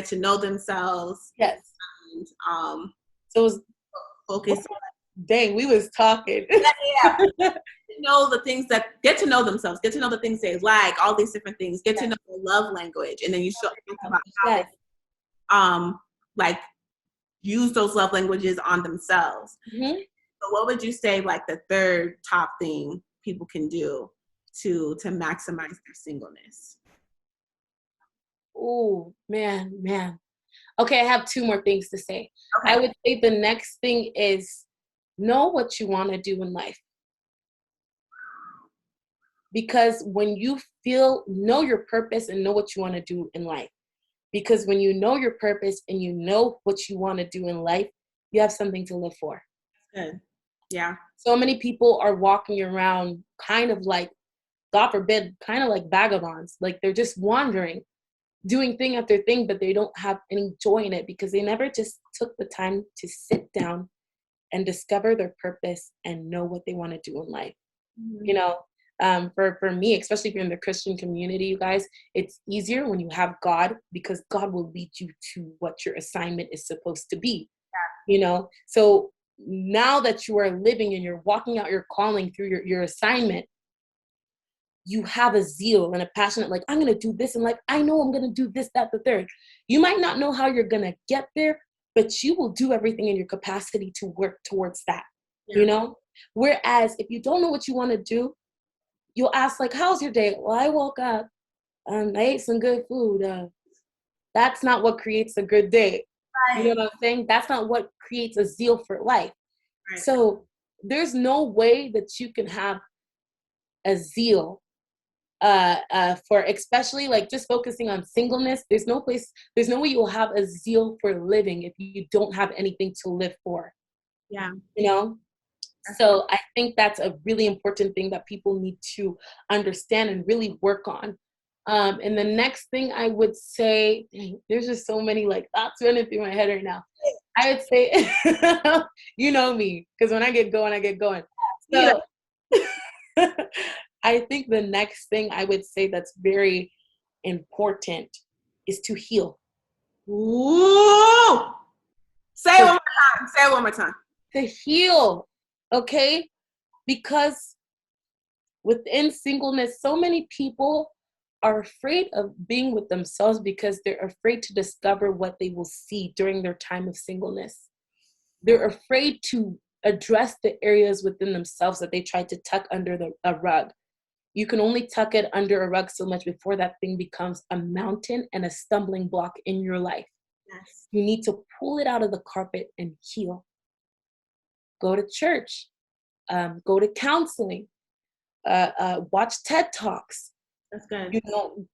get to know themselves. Yes. And, So it was, focus. dang, we was talking. Yeah. Know the things that get to know themselves, get to know the things they like, all these different things, get to know their love language, and then you show about how they, like use those love languages on themselves. Mm-hmm. So what would you say like the third top thing people can do to maximize their singleness? Oh, man. Okay, I have 2 more things to say. Okay. I would say the next thing is know what you want to do in life. Because when you know your purpose and know what you want to do in life. Because when you know your purpose and you know what you want to do in life, you have something to live for. Good. Yeah. So many people are walking around kind of like, God forbid, kind of like vagabonds. Like they're just wandering, doing thing after thing, but they don't have any joy in it because they never just took the time to sit down and discover their purpose and know what they want to do in life. Mm-hmm. You know, for me, especially if you're in the Christian community, you guys, it's easier when you have God because God will lead you to what your assignment is supposed to be. Yeah. You know, so now that you are living and you're walking out your calling through your assignment, you have a zeal and a passionate, like, I'm going to do this. And like, I know I'm going to do this, that, the third. You might not know how you're going to get there, but you will do everything in your capacity to work towards that, you know? Whereas if you don't know what you want to do, you'll ask like, how's your day? Well, I woke up, I ate some good food. That's not what creates a good day. Right. You know what I'm saying? That's not what creates a zeal for life. Right. So there's no way that you can have a zeal for especially like just focusing on singleness. There's no way you'll have a zeal for living if you don't have anything to live for. Yeah. You know? So I think that's a really important thing that people need to understand and really work on. And the next thing I would say, dang, there's just so many like thoughts running through my head right now. I would say, you know me, because when I get going, I get going. So I think the next thing I would say that's very important is to heal. Ooh! Say it one more time. To heal, okay? Because within singleness, so many people are afraid of being with themselves because they're afraid to discover what they will see during their time of singleness. They're afraid to address the areas within themselves that they tried to tuck under a rug. You can only tuck it under a rug so much before that thing becomes a mountain and a stumbling block in your life. Yes. You need to pull it out of the carpet and heal. Go to church, go to counseling, watch TED Talks. That's good. You know,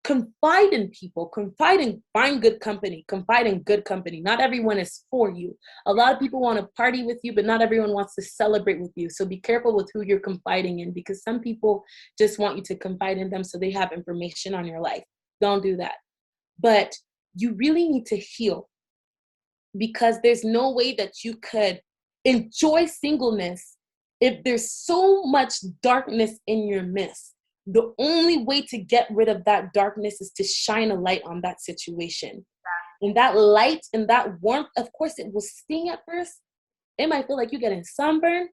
confide in people, find good company, confide in good company. Not everyone is for you. A lot of people want to party with you, but not everyone wants to celebrate with you. So be careful with who you're confiding in because some people just want you to confide in them so they have information on your life. Don't do that. But you really need to heal because there's no way that you could enjoy singleness if there's so much darkness in your midst. The only way to get rid of that darkness is to shine a light on that situation. And that light and that warmth, of course, it will sting at first. It might feel like you're getting sunburned,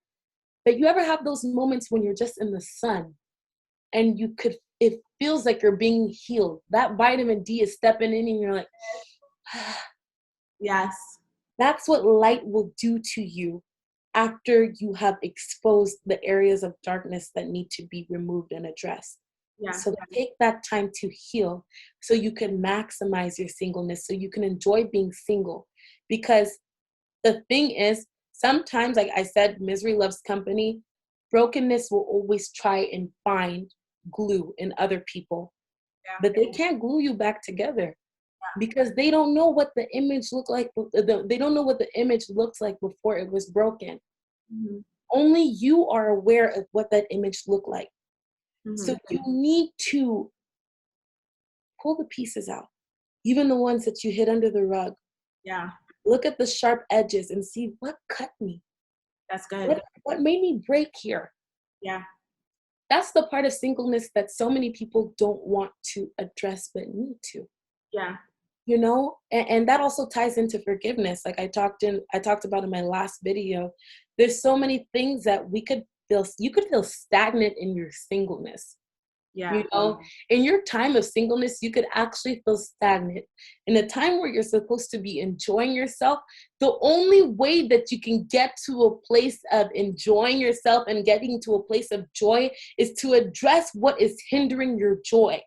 but you ever have those moments when you're just in the sun and it feels like you're being healed. That vitamin D is stepping in and you're like, yes. That's what light will do to you after you have exposed the areas of darkness that need to be removed and addressed. Yeah. So take that time to heal so you can maximize your singleness, so you can enjoy being single. Because the thing is, sometimes, like I said, misery loves company. Brokenness will always try and find glue in other people. Yeah. But they can't glue you back together. Because they don't know what the image looked like. They don't know what the image looks like before it was broken. Mm-hmm. Only you are aware of what that image looked like. Mm-hmm. So you need to pull the pieces out, even the ones that you hid under the rug. Yeah. Look at the sharp edges and see what cut me. That's good. What made me break here? Yeah. That's the part of singleness that so many people don't want to address but need to. Yeah. you know, and that also ties into forgiveness. Like I talked about in my last video, there's so many things that you could feel stagnant in your singleness. Yeah. You know, in your time of singleness, you could actually feel stagnant. In a time where you're supposed to be enjoying yourself, the only way that you can get to a place of enjoying yourself and getting to a place of joy is to address what is hindering your joy.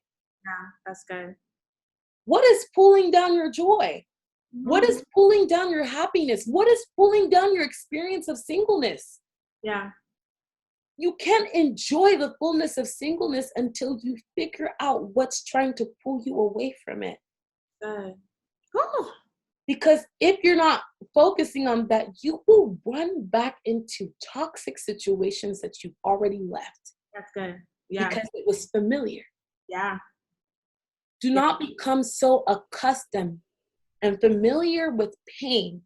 Yeah, that's good. What is pulling down your joy? Mm-hmm. What is pulling down your happiness? What is pulling down your experience of singleness? Yeah. You can't enjoy the fullness of singleness until you figure out what's trying to pull you away from it. Good. Because if you're not focusing on that, you will run back into toxic situations that you've already left. That's good. Yeah. Because it was familiar. Yeah. Do not become so accustomed and familiar with pain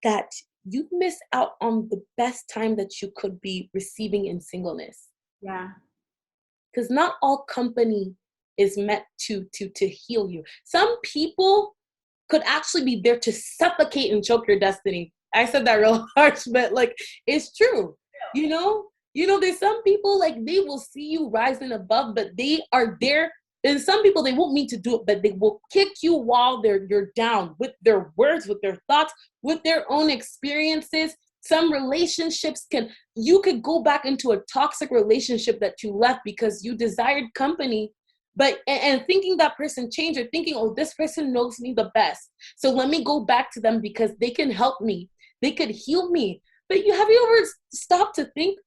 that you miss out on the best time that you could be receiving in singleness. Yeah. Because not all company is meant to heal you. Some people could actually be there to suffocate and choke your destiny. I said that real harsh, but like it's true. You know, there's some people like they will see you rising above, but they are there. And some people, they won't mean to do it, but they will kick you while you're down with their words, with their thoughts, with their own experiences. Some relationships you could go back into a toxic relationship that you left because you desired company, but and thinking that person changed, or thinking, oh, this person knows me the best, so let me go back to them because they can help me, they could heal me. But have you ever stopped to think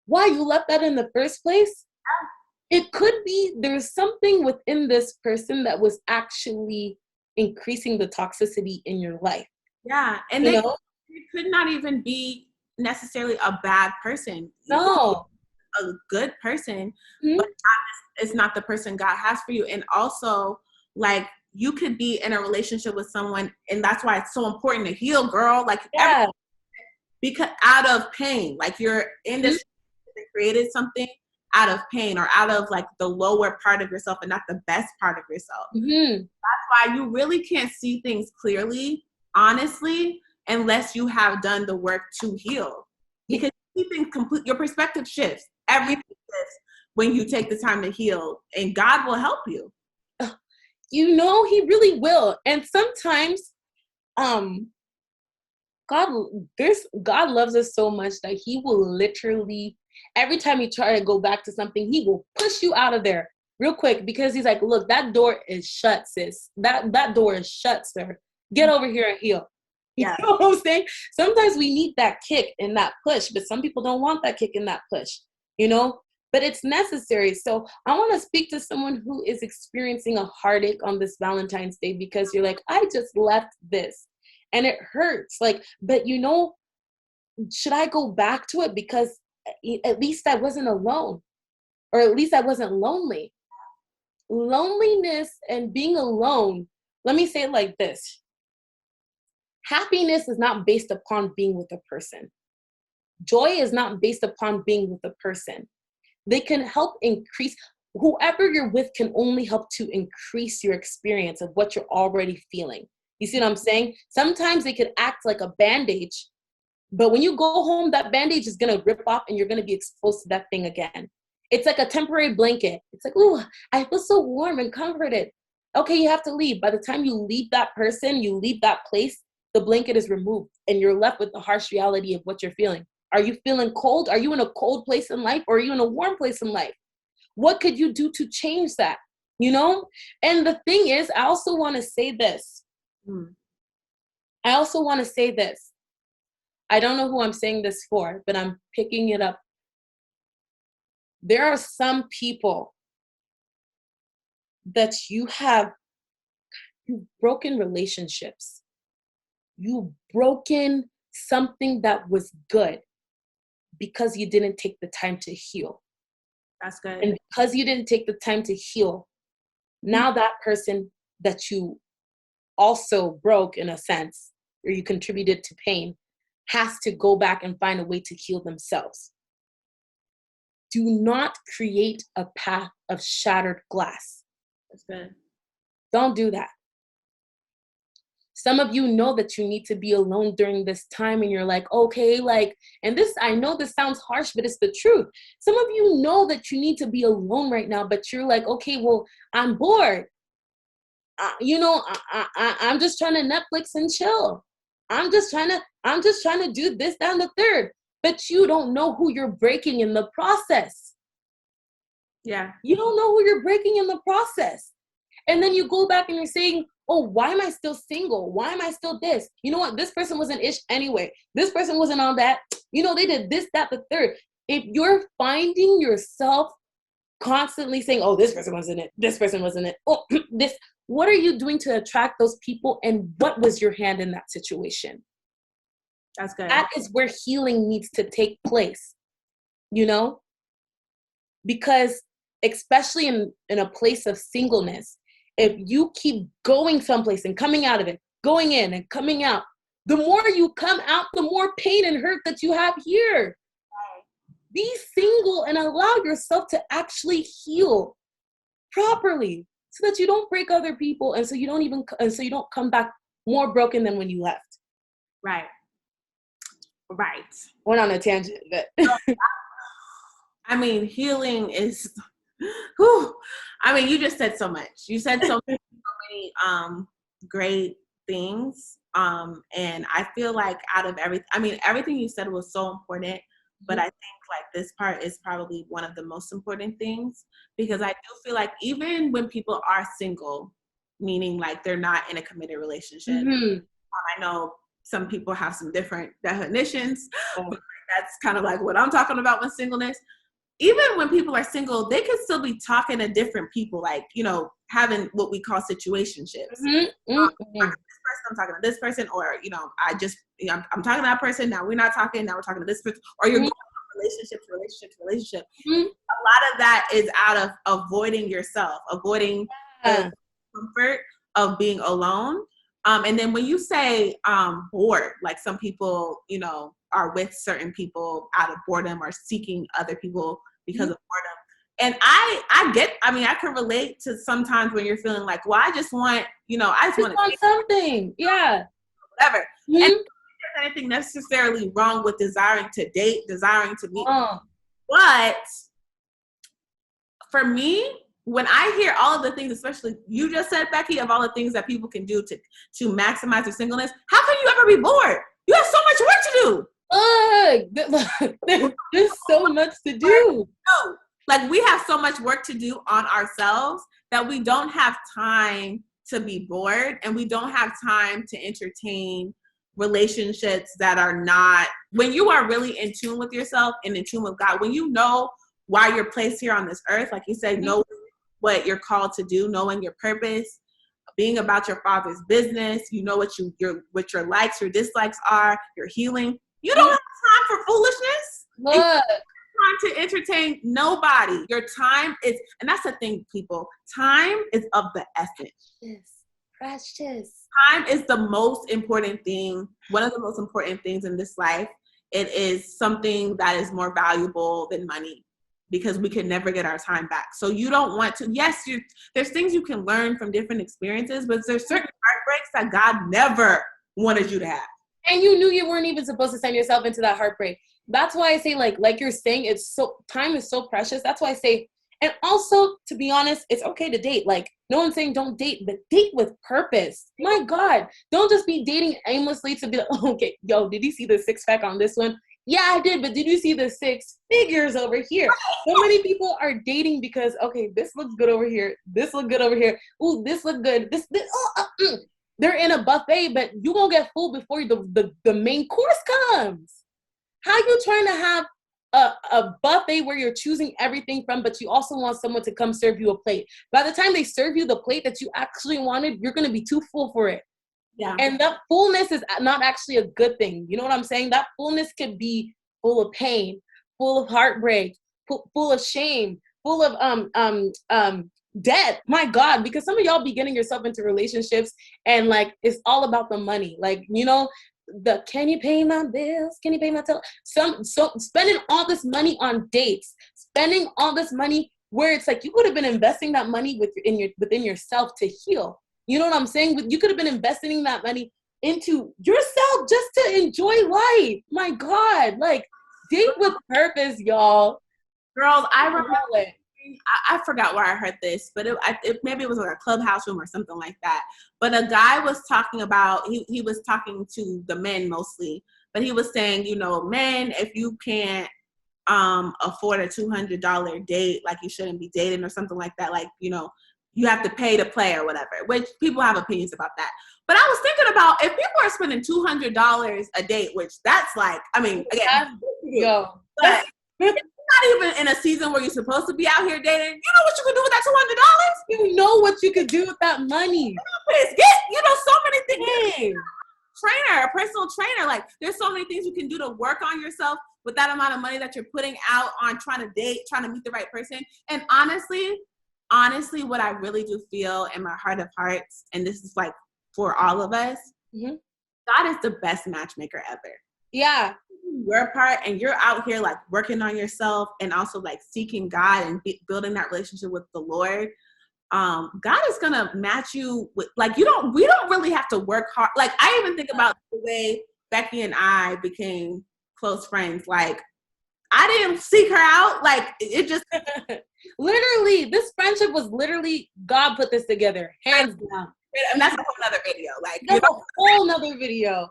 why you left that in the first place? It could be there's something within this person that was actually increasing the toxicity in your life. Yeah, and they could not even be necessarily a bad person. No. A good person, Mm-hmm. but it's not the person God has for you. And also, like, you could be in a relationship with someone, and that's why it's so important to heal, girl. Like, because out of pain, like you're in this and created something out of pain or out of like the lower part of yourself and not the best part of yourself. Mm-hmm. That's why you really can't see things clearly, honestly, unless you have done the work to heal. Because you see things your perspective shifts. Everything shifts when you take the time to heal, and God will help you. You know, He really will. And sometimes, God loves us so much that He will literally, every time you try to go back to something, He will push you out of there real quick, because He's like, look, that door is shut, sis. That door is shut, sir. Get over here and heal. You know what I'm saying? Sometimes we need that kick and that push, but some people don't want that kick and that push, you know? But it's necessary. So I want to speak to someone who is experiencing a heartache on this Valentine's Day, because you're like, I just left this and it hurts. Like, but you know, should I go back to it? Because at least I wasn't alone, or at least I wasn't lonely. Loneliness and being alone, let me say it like this. Happiness is not based upon being with a person. Joy is not based upon being with a person. They can help increase, whoever you're with can only help to increase your experience of what you're already feeling. You see what I'm saying? Sometimes they could act like a bandage, but when you go home, that bandage is going to rip off and you're going to be exposed to that thing again. It's like a temporary blanket. It's like, ooh, I feel so warm and comforted. Okay, you have to leave. By the time you leave that person, you leave that place, the blanket is removed and you're left with the harsh reality of what you're feeling. Are you feeling cold? Are you in a cold place in life, or are you in a warm place in life? What could you do to change that? You know? And the thing is, I also want to say this. I don't know who I'm saying this for, but I'm picking it up. There are some people that you've broken relationships. You've broken something that was good because you didn't take the time to heal. That's good. And because you didn't take the time to heal, now that person that you also broke, in a sense, or you contributed to pain, has to go back and find a way to heal themselves. Do not create a path of shattered glass. That's good. Don't do that. Some of you know that you need to be alone during this time, and you're like, okay, like, and this, I know this sounds harsh, but it's the truth. Some of you know that you need to be alone right now, but you're like, okay, well, I'm bored. I'm just trying to Netflix and chill. I'm just trying to do this, that, and the third. But you don't know who you're breaking in the process. Yeah. You don't know who you're breaking in the process. And then you go back and you're saying, oh, why am I still single? Why am I still this? You know what? This person wasn't ish anyway. This person wasn't on that. They did this, that, the third. If you're finding yourself constantly saying, oh, this person wasn't it. This person wasn't it. Oh, this. What are you doing to attract those people? And what was your hand in that situation? That's good. That is where healing needs to take place, because especially in a place of singleness, if you keep going someplace and coming out of it, going in and coming out, the more you come out, the more pain and hurt that you have here. Be single and allow yourself to actually heal properly so that you don't break other people, and so you don't come back more broken than when you left. Right. Went on a tangent, but I mean, healing is, whew. I mean, you just said so much. You said so many great things. And I feel like out of everything you said was so important, but I think like this part is probably one of the most important things, because I do feel like even when people are single, meaning like they're not in a committed relationship, I know some people have some different definitions, but that's kind of like what I'm talking about with singleness. Even when people are single, they can still be talking to different people, like, having what we call situationships. I'm talking to this person, or, I'm talking to that person. Now we're not talking. Now we're talking to this person, or you're going from relationship. A lot of that is out of avoiding yourself, avoiding the comfort of being alone. And then when you say bored, like some people, are with certain people out of boredom or seeking other people because of boredom. And I can relate to sometimes when you're feeling like, well, I just want, I just want something. Yeah. Whatever. And there's anything necessarily wrong with desiring to date, desiring to meet. But for me, when I hear all of the things, especially you just said, Becky, of all the things that people can do to maximize their singleness, how can you ever be bored? You have so much work to do. There's so much to do. Like, we have so much work to do on ourselves that we don't have time to be bored, and we don't have time to entertain relationships that are not, when you are really in tune with yourself and in tune with God, when you know why you're placed here on this earth, like you said, know what you're called to do, knowing your purpose, being about your Father's business, what your likes, your dislikes are, your healing. You don't have time for foolishness. Look. Time to entertain nobody. Your time is, and that's the thing, people, time is of the essence. Precious. Time is the most important thing, one of the most important things in this life. It is something that is more valuable than money, because we can never get our time back. So you don't want to, there's things you can learn from different experiences, but there's certain heartbreaks that God never wanted you to have. And you knew you weren't even supposed to send yourself into that heartbreak. That's why I say, like you're saying, time is so precious. That's why I say, and also, to be honest, it's okay to date. Like, no one's saying don't date, but date with purpose. My God, don't just be dating aimlessly to be like, oh, okay, yo, did you see the 6-pack on this one? Yeah, I did, but did you see the 6 figures over here? So many people are dating because, okay, this looks good over here. This look good over here. Ooh, this look good. They're in a buffet, but you won't get full before the main course comes. How you trying to have a buffet where you're choosing everything from, but you also want someone to come serve you a plate? By the time they serve you the plate that you actually wanted, you're going to be too full for it. Yeah. And that fullness is not actually a good thing. You know what I'm saying? That fullness could be full of pain, full of heartbreak, full of shame, full of debt. My God, because some of y'all be getting yourself into relationships and like it's all about the money. Like, can you pay my bills? Can you pay my so spending all this money on dates, spending all this money where it's like you could have been investing that money within yourself to heal. You know what I'm saying? But you could have been investing that money into yourself just to enjoy life. My God, like date with purpose, y'all. Girls, I remember I forgot where I heard this, but maybe it was like a clubhouse room or something like that. But a guy was talking about, he was talking to the men mostly, but he was saying, you know, men, if you can't afford a $200 date, like you shouldn't be dating or something like that. Like, you know, you have to pay to play or whatever, which people have opinions about that. But I was thinking about if people are spending $200 a date, which that's like, I mean, again, yo, but not even in a season where you're supposed to be out here dating. You know what you can do with that $200? You know what you could do with that money. Get, you know, so many things. Trainer, a personal trainer. Like, there's so many things you can do to work on yourself with that amount of money that you're putting out on trying to date, trying to meet the right person. And honestly, what I really do feel in my heart of hearts, and this is like for all of us, God is the best matchmaker ever. Yeah. Your part, and you're out here like working on yourself and also like seeking God and building that relationship with the Lord. God is gonna match you with, like, we don't really have to work hard. Like, I even think about the way Becky and I became close friends. Like, I didn't seek her out. Like, it just literally, this friendship was literally God put this together, hands down. And that's a whole nother video. Like, that's a whole nother video.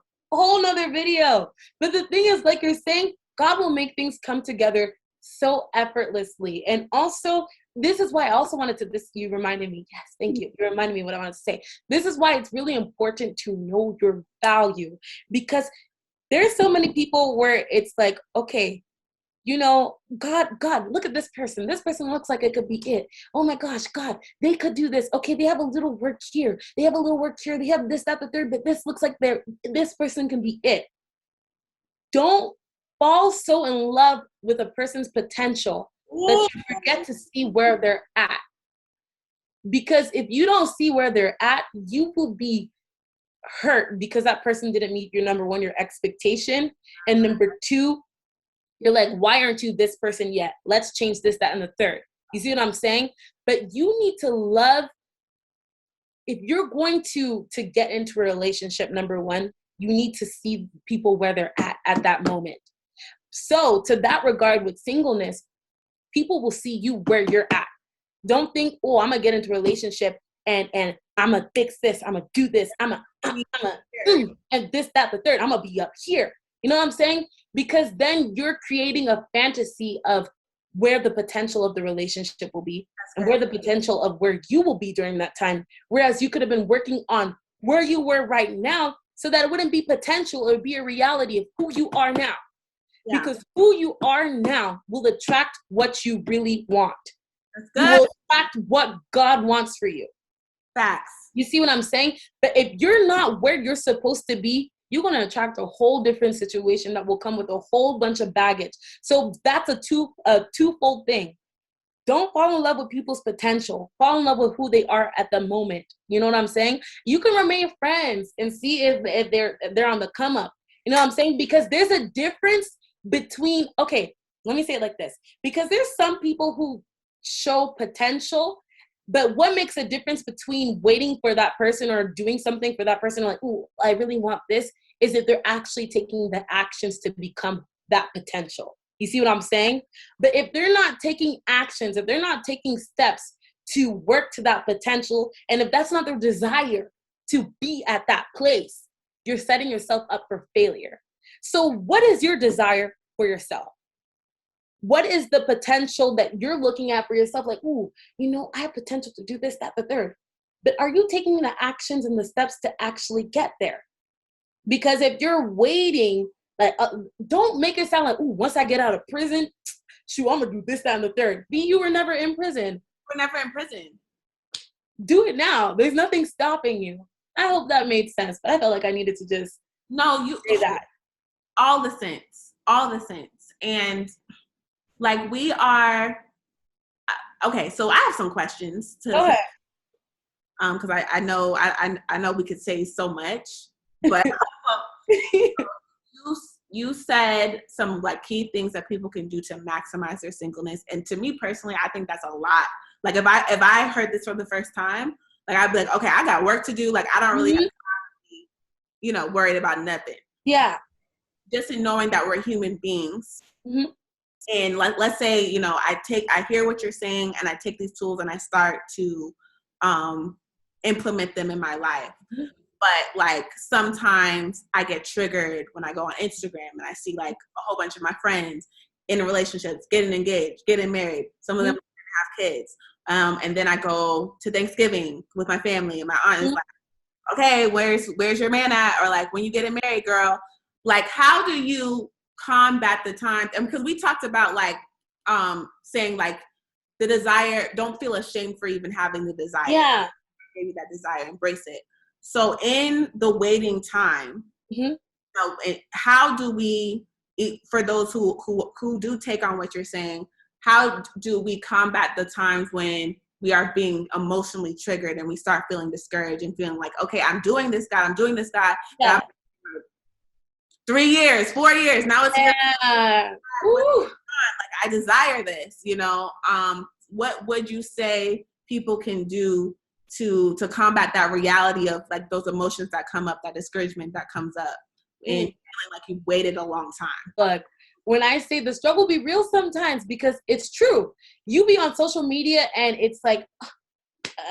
But the thing is, like you're saying, God will make things come together so effortlessly. And also, this is why I also wanted to, you reminded me, yes, thank you. You reminded me what I wanted to say. This is why it's really important to know your value, because there's so many people where it's like, okay, you know, God, look at this person. This person looks like it could be it. Oh my gosh, God, they could do this. Okay, they have a little work here. They have a little work here. They have this, that, the third, but this looks like this person can be it. Don't fall so in love with a person's potential that you forget to see where they're at. Because if you don't see where they're at, you will be hurt because that person didn't meet your number one, your expectation. And number two, you're like, why aren't you this person yet? Let's change this, that, and the third. You see what I'm saying? But you need to love, if you're going to get into a relationship, number one, you need to see people where they're at that moment. So to that regard with singleness, people will see you where you're at. Don't think, oh, I'm going to get into a relationship and I'm going to fix this. I'm going to do this. and this, that, the third. I'm going to be up here. You know what I'm saying? Because then you're creating a fantasy of where the potential of the relationship will be and where the potential of where you will be during that time. Whereas you could have been working on where you were right now so that it wouldn't be potential, it would be a reality of who you are now. Yeah. Because who you are now will attract what you really want. That's good. You will attract what God wants for you. Facts. You see what I'm saying? But if you're not where you're supposed to be, you're going to attract a whole different situation that will come with a whole bunch of baggage. So that's a twofold thing. Don't fall in love with people's potential. Fall in love with who they are at the moment. You know what I'm saying? You can remain friends and see if they're on the come up. You know what I'm saying? Because there's a difference between, okay, let me say it like this. Because there's some people who show potential, but what makes a difference between waiting for that person or doing something for that person, like, oh, I really want this, is if they're actually taking the actions to become that potential. You see what I'm saying? But if they're not taking actions, if they're not taking steps to work to that potential, and if that's not their desire to be at that place, you're setting yourself up for failure. So what is your desire for yourself? What is the potential that you're looking at for yourself? Like, ooh, you know, I have potential to do this, that, the third. But are you taking the actions and the steps to actually get there? Because if you're waiting, like, don't make it sound like, ooh, once I get out of prison, shoot, I'm going to do this, that, and the third. You were never in prison. We're never in prison. Do it now. There's nothing stopping you. I hope that made sense, but I felt like I needed to just say that. All the sense. And like, we are, okay, so I have some questions to, go ahead. Because I know we could say so much, but you said some like key things that people can do to maximize their singleness, and to me personally, I think that's a lot. Like, if I heard this for the first time, Like I'd be like, okay, I got work to do. Like I don't really have Mm-hmm. to be, worried about nothing. Yeah. Just in knowing that we're human beings. Mm-hmm. And let's say, I hear what you're saying and I take these tools and I start to implement them in my life. Mm-hmm. But like sometimes I get triggered when I go on Instagram and I see like a whole bunch of my friends in relationships, getting engaged, getting married. Some of them have kids. And then I go to Thanksgiving with my family and my aunt is like, okay, where's your man at? Or like, when you getting married, girl, like, how do you combat the time? And because we talked about like, saying like the desire, don't feel ashamed for even having the desire. Yeah. Maybe that desire, embrace it. So in the waiting time, how do we, for those who do take on what you're saying, how do we combat the times when we are being emotionally triggered and we start feeling discouraged and feeling like, okay, I'm doing this, God. Yeah. 3 years, 4 years, now it's here. Woo. Like I desire this, what would you say people can do to combat that reality of like those emotions that come up, that discouragement that comes up and feeling like you've waited a long time? Look, when I say the struggle be real sometimes, because it's true. You be on social media and it's like,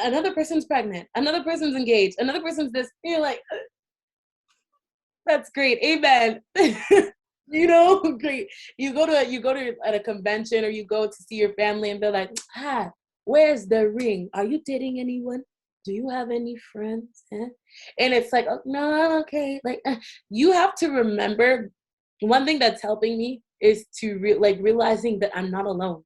another person's pregnant, another person's engaged, another person's this. And you're like, that's great. Amen. Great. You go to at a convention or you go to see your family and they're like, where's the ring? Are you dating anyone? Do you have any friends? And it's like, oh, no, okay. Like, you have to remember, one thing that's helping me is to realizing that I'm not alone.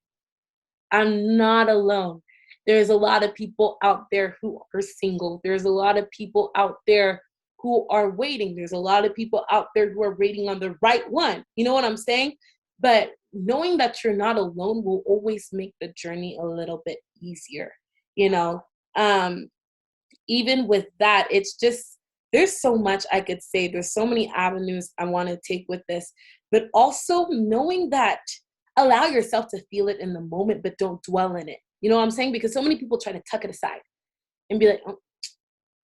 I'm not alone. There's a lot of people out there who are single. There's a lot of people out there who are waiting. There's a lot of people out there who are waiting on the right one. You know what I'm saying? But knowing that you're not alone will always make the journey a little bit easier. Even with that, it's just, there's so much I could say. There's so many avenues I want to take with this, but also knowing that, allow yourself to feel it in the moment, but don't dwell in it. You know what I'm saying? Because so many people try to tuck it aside and be like, oh,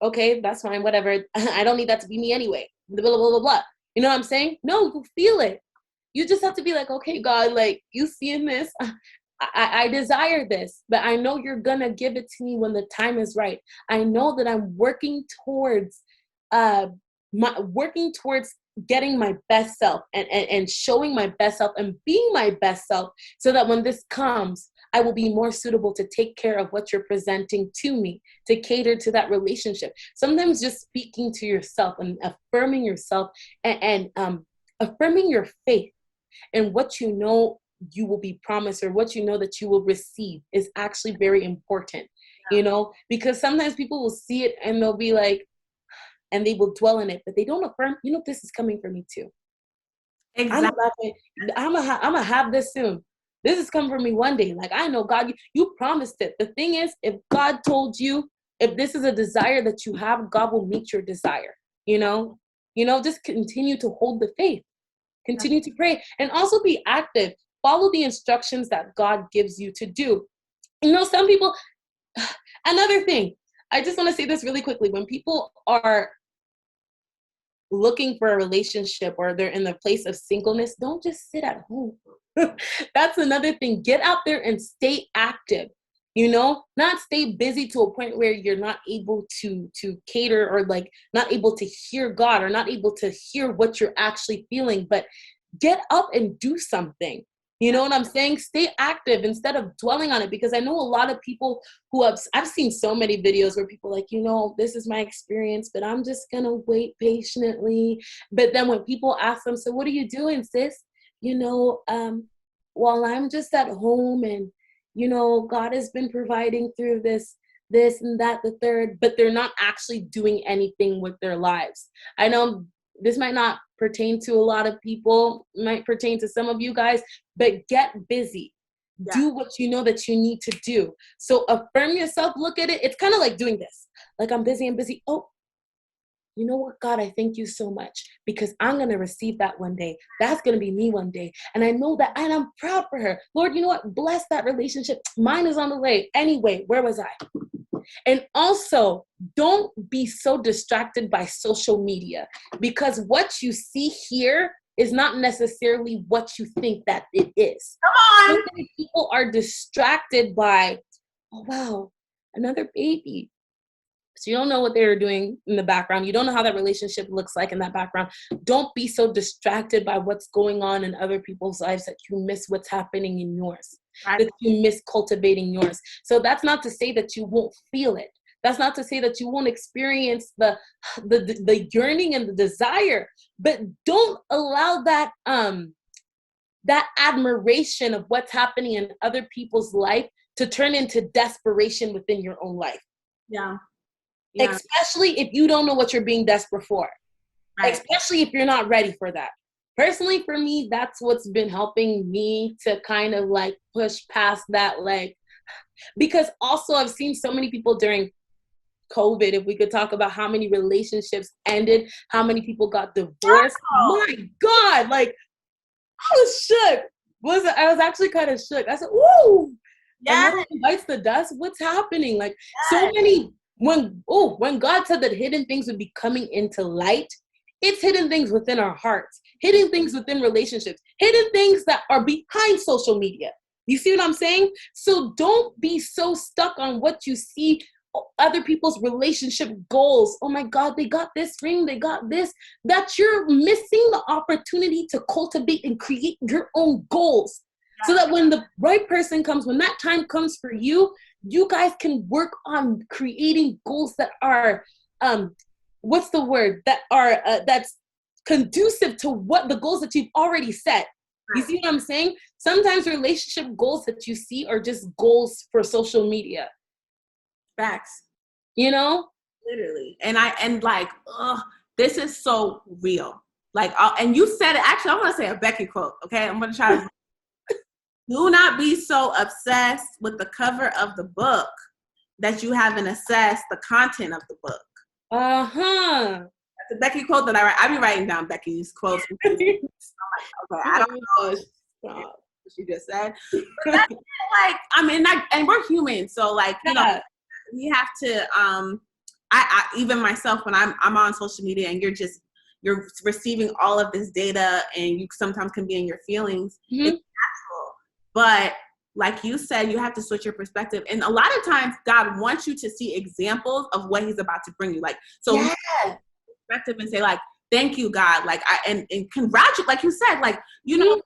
okay, that's fine, whatever. I don't need that to be me anyway. Blah, blah, blah, blah, blah. You know what I'm saying? No, you feel it. You just have to be like, okay, God, like, you seeing this? I desire this, but I know you're going to give it to me when the time is right. I know that I'm working towards getting my best self and showing my best self and being my best self, so that when this comes, I will be more suitable to take care of what you're presenting to me, to cater to that relationship. Sometimes just speaking to yourself and affirming yourself and affirming your faith and what you know you will be promised or what you know that you will receive is actually very important, because sometimes people will see it and they'll be like, and they will dwell in it, but they don't affirm, this is coming for me too. Exactly. I'm gonna have this soon. This is coming for me one day. Like, I know, God, you promised it. The thing is, if God told you, if this is a desire that you have, God will meet your desire. Just continue to hold the faith. Continue to pray and also be active. Follow the instructions that God gives you to do. Some people, another thing, I just want to say this really quickly. When people are looking for a relationship or they're in the place of singleness, don't just sit at home. That's another thing. Get out there and stay active. Not stay busy to a point where you're not able to cater or like not able to hear God or not able to hear what you're actually feeling, but get up and do something. You know what I'm saying? Stay active instead of dwelling on it, because I know a lot of people I've seen so many videos where people are like, this is my experience, but I'm just going to wait patiently. But then when people ask them, so what are you doing, sis? While I'm just at home and, God has been providing through this and that, the third, but they're not actually doing anything with their lives. I know this might not pertain to a lot of people, might pertain to some of you guys, but get busy. Yeah. Do what you know that you need to do. So affirm yourself, look at it. It's kind of like doing this. Like, I'm busy. Oh, you know what, God, I thank you so much because I'm going to receive that one day. That's going to be me one day. And I know that, and I'm proud for her. Lord, you know what? Bless that relationship. Mine is on the way. Anyway, where was I? And also, don't be so distracted by social media, because what you see here is not necessarily what you think that it is. Come So on. many people are distracted by, oh wow, another baby. So you don't know what they're doing in the background. You don't know how that relationship looks like in that background. Don't be so distracted by what's going on in other people's lives that you miss what's happening in yours, Right. that you miss cultivating yours. So that's not to say that you won't feel it. That's not to say that you won't experience the yearning and the desire, but don't allow that that admiration of what's happening in other people's life to turn into desperation within your own life. Yeah. Yeah. Especially if you don't know what you're being desperate for. Right. Especially if you're not ready for that. Personally, for me, that's what's been helping me to kind of like push past that, like, because also I've seen so many people during COVID, if we could talk about how many relationships ended, how many people got divorced. Oh. My God, like, I was shook. I was actually kind of shook. I said, "Woo!" Yes. And then bites the dust. What's happening? Like, Yes. so many. When God said that hidden things would be coming into light, it's hidden things within our hearts, hidden things within relationships, hidden things that are behind social media. You see what I'm saying? So don't be so stuck on what you see other people's relationship goals. Oh my God, they got this ring, they got this, that you're missing the opportunity to cultivate and create your own goals. So that when the right person comes, when that time comes for you, you guys can work on creating goals that are, what's the word? That are, that's conducive to what the goals that you've already set. You see what I'm saying? Sometimes relationship goals that you see are just goals for social media. Facts. You know? Literally. And like, this is so real. Like, and you said it, actually, I'm going to say a Becky quote, okay? I'm going to try to. Do not be so obsessed with the cover of the book that you haven't assessed the content of the book. Uh-huh. That's a Becky quote that I be writing down Becky's quotes. I'm like, okay, I don't know what she just said. But that's like, I mean, and we're human. So like, you know, we have to, I even myself, when I'm on social media and you're receiving all of this data and you sometimes can be in your feelings, it's natural. But like you said, you have to switch your perspective. And a lot of times God wants you to see examples of what he's about to bring you. Like, so perspective and say like, thank you, God. Like, and congratulate, like you said, like, you know,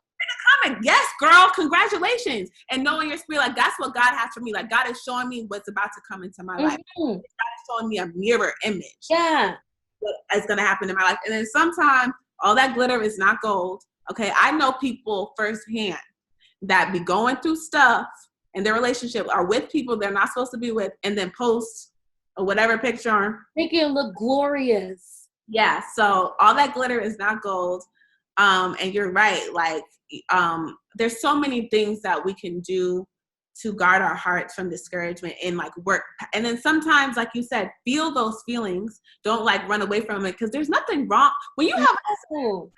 comment, yes, girl, congratulations. And knowing your spirit, like that's what God has for me. Like God is showing me what's about to come into my life. God is showing me a mirror image. Yeah. What is going to happen in my life. And then sometimes all that glitter is not gold. Okay. I know people firsthand that be going through stuff in their relationship or with people they're not supposed to be with and then post or whatever picture. Make it look glorious. Yeah. So all that glitter is not gold. And you're right. Like, there's so many things that we can do to guard our hearts from discouragement and like work. And then sometimes, like you said, feel those feelings. Don't like run away from it because there's nothing wrong. When you have something,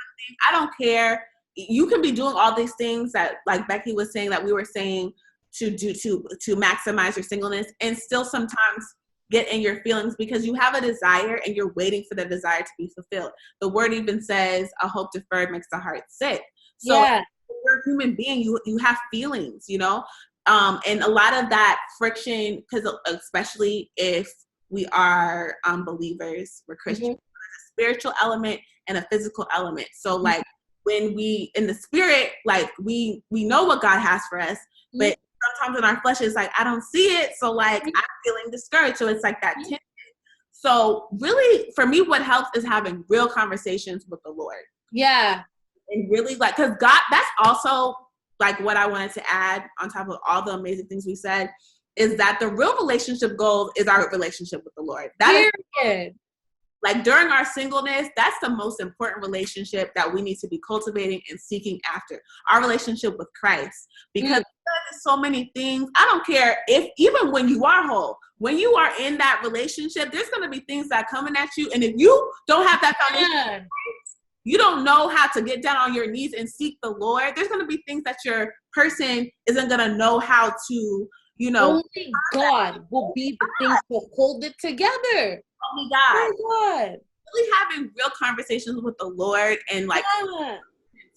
I don't care. You can be doing all these things that like Becky was saying that we were saying to do to maximize your singleness and still sometimes get in your feelings because you have a desire and you're waiting for the desire to be fulfilled. The word even says a hope deferred makes the heart sick. So you're a human being, you have feelings, you know? And a lot of that friction, because especially if we are believers, we're Christians, there's a spiritual element and a physical element. So like when we, in the spirit, like we know what God has for us, but sometimes in our flesh it's like, I don't see it. So like I'm feeling discouraged. So it's like that tension. So really for me, what helps is having real conversations with the Lord. Yeah. And really like, cause God, that's also like what I wanted to add on top of all the amazing things we said is that the real relationship goal is our relationship with the Lord. That is like during our singleness, that's the most important relationship that we need to be cultivating and seeking after, our relationship with Christ. Because there's so many things, I don't care if, even when you are whole, when you are in that relationship, there's going to be things that are coming at you. And if you don't have that foundation, you don't know how to get down on your knees and seek the Lord, there's going to be things that your person isn't going to know how to, You know, only God will be the thing to hold it together. only God. Oh God. Really having real conversations with the Lord and like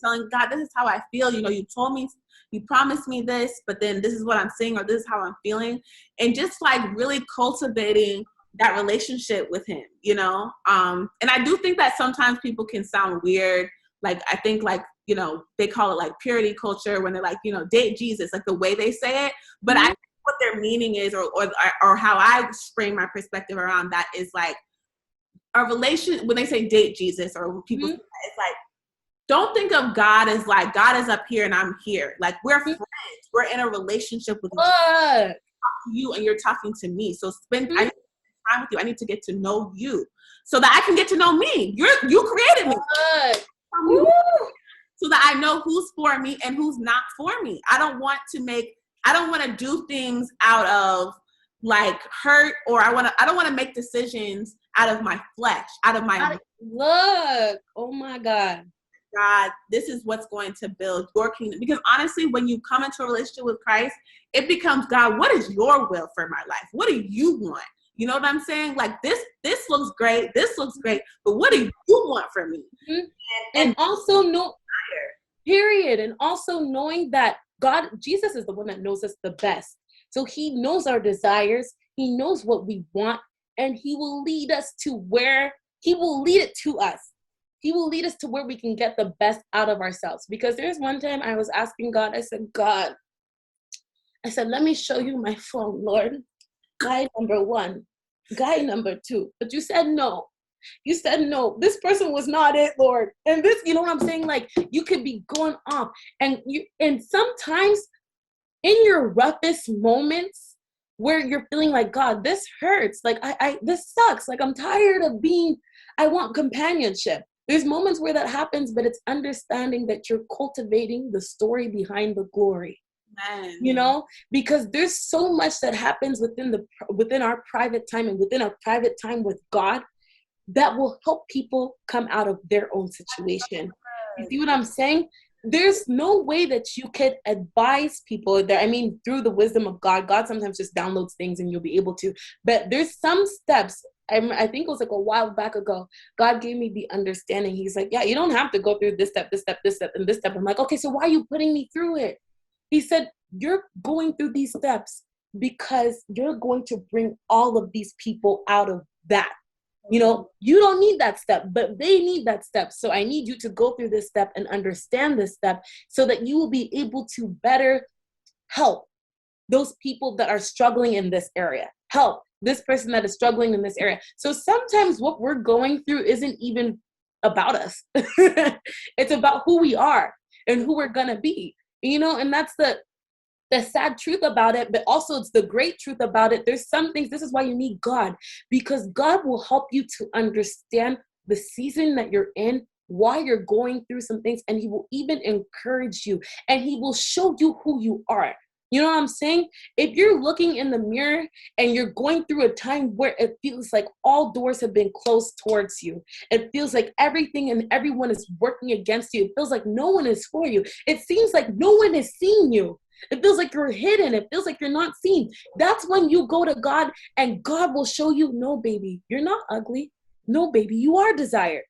telling God, this is how I feel. You know, you told me, you promised me this, but then this is what I'm saying, or this is how I'm feeling. And just like really cultivating that relationship with him, you know? And I do think that sometimes people can sound weird. Like, I think like, you know, they call it like purity culture when they're like, you know, date Jesus, like the way they say it. But I think what their meaning is, or how I frame my perspective around that is like, a relation, when they say date Jesus, or when people say that, it's like, don't think of God as like, God is up here and I'm here. Like, we're friends. We're in a relationship with you, and you're talking to me. So I need to spend time with you. I need to get to know you so that I can get to know me. You created me. So that I know who's for me and who's not for me. I don't want to do things out of like hurt, or I don't want to make decisions out of my flesh, out of my oh my God, this is what's going to build your kingdom. Because honestly, when you come into a relationship with Christ, it becomes, God, what is your will for my life? What do you want? You know what I'm saying? Like, this looks great, but what do you want from me? And also period. And also knowing that Jesus is the one that knows us the best. So he knows our desires. He knows what we want, and he will lead us to where he will lead it to us. He will lead us to where we can get the best out of ourselves. Because there's one time I was asking God, I said, God, let me show you my phone, Lord. Guy number 1, guy number 2. But you said no. You said no. This person was not it, Lord. And this, you know what I'm saying? Like, you could be going off, and sometimes in your roughest moments where you're feeling like, God, this hurts. Like, this sucks. Like, I'm tired of I want companionship. There's moments where that happens, but it's understanding that you're cultivating the story behind the glory. Man. You know, because there's so much that happens within our private time and within our private time with God that will help people come out of their own situation. You see what I'm saying? There's no way that you could advise people that, I mean, through the wisdom of God sometimes just downloads things and you'll be able to, but there's some steps. I think it was like a while back ago, God gave me the understanding. He's like, yeah, you don't have to go through this step, and this step. I'm like, okay, so why are you putting me through it? He said, you're going through these steps because you're going to bring all of these people out of that. You know, you don't need that step, but they need that step. So I need you to go through this step and understand this step so that you will be able to better help those people that are struggling in this area. Help this person that is struggling in this area. So sometimes what we're going through isn't even about us. It's about who we are and who we're going to be, you know, and that's the sad truth about it, but also it's the great truth about it. There's some things, this is why you need God, because God will help you to understand the season that you're in, why you're going through some things, and he will even encourage you, and he will show you who you are. You know what I'm saying? If you're looking in the mirror and you're going through a time where it feels like all doors have been closed towards you, it feels like everything and everyone is working against you, it feels like no one is for you, it seems like no one is seeing you, it feels like you're hidden, it feels like you're not seen, that's when you go to God and God will show you, no, baby, you're not ugly. No, baby, you are desired.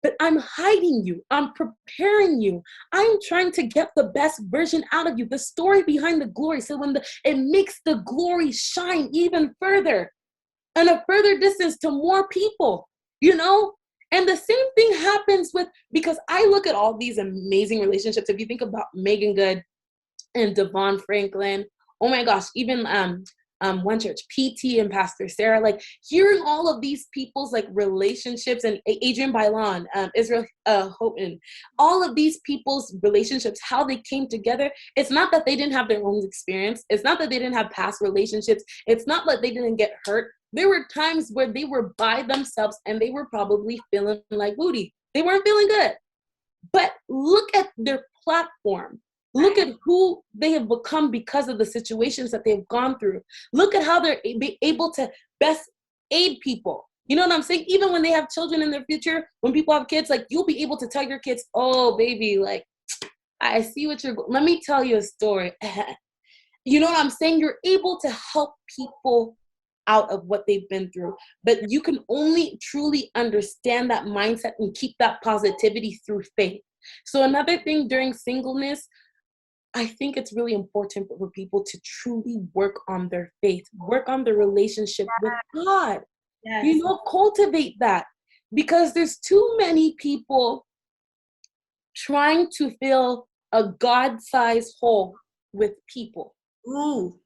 But I'm hiding you. I'm preparing you. I'm trying to get the best version out of you. The story behind the glory. So when it makes the glory shine even further and a further distance to more people, you know? And the same thing happens because I look at all these amazing relationships. If you think about Megan Good and Devon Franklin, oh my gosh, even one church, Pt and Pastor Sarah, like hearing all of these people's like relationships, and Adrian Bailon, Israel Houghton, all of these people's relationships, how they came together. It's not that they didn't have their own experience. It's not that they didn't have past relationships. It's not that they didn't get hurt. There were times where they were by themselves and they were probably feeling like booty. They weren't feeling good. But look at their platform. Look at who they have become because of the situations that they've gone through. Look at how they're able to best aid people. You know what I'm saying? Even when they have children in their future, when people have kids, like you'll be able to tell your kids, oh, baby, like, I see what let me tell you a story. You know what I'm saying? You're able to help people out of what they've been through. But you can only truly understand that mindset and keep that positivity through faith. So another thing during singleness, I think it's really important for people to truly work on their faith, work on their relationship with God. Yes. You know, cultivate that. Because there's too many people trying to fill a God-sized hole with people. Ooh.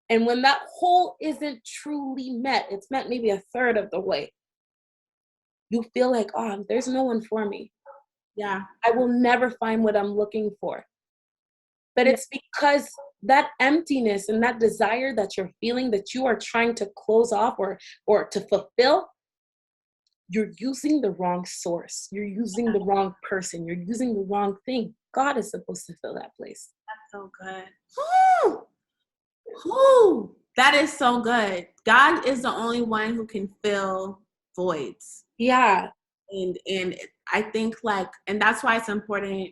And when that hole isn't truly met, it's met maybe a third of the way. You feel like, oh, there's no one for me. Yeah. I will never find what I'm looking for. But it's because that emptiness and that desire that you're feeling that you are trying to close off or to fulfill, you're using the wrong source. You're using the wrong person. You're using the wrong thing. God is supposed to fill that place. That's so good. Woo! Woo! That is so good. God is the only one who can fill voids. Yeah. And I think like, and that's why it's important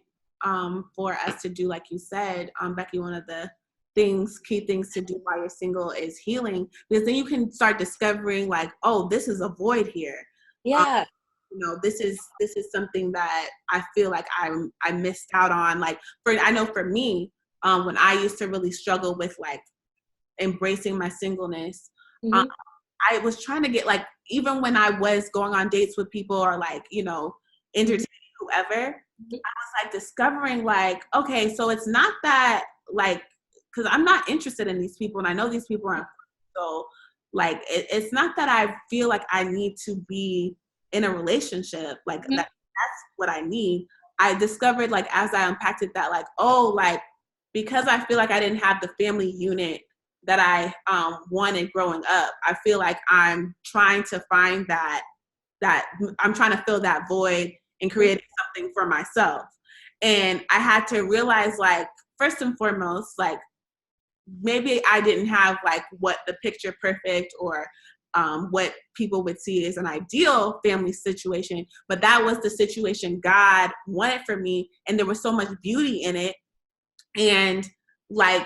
for us to do, like you said, Becky, one of the key things to do while you're single is healing, because then you can start discovering like, oh, this is a void here. Yeah. You know, this is something that I feel like I missed out on. Like I know for me, when I used to really struggle with like embracing my singleness, I was trying to get like, even when I was going on dates with people or like, you know, entertaining whoever, I was like discovering like, okay, so it's not that like, because I'm not interested in these people and I know these people aren't. So like, it's not that I feel like I need to be in a relationship. Like that's what I need. I discovered like, as I unpacked it, that like, oh, like, because I feel like I didn't have the family unit that I wanted growing up, I feel like I'm trying to find that I'm trying to fill that void and create something for myself. And I had to realize, like, first and foremost, like, maybe I didn't have like what the picture perfect or what people would see as an ideal family situation, but that was the situation God wanted for me. And there was so much beauty in it. And like,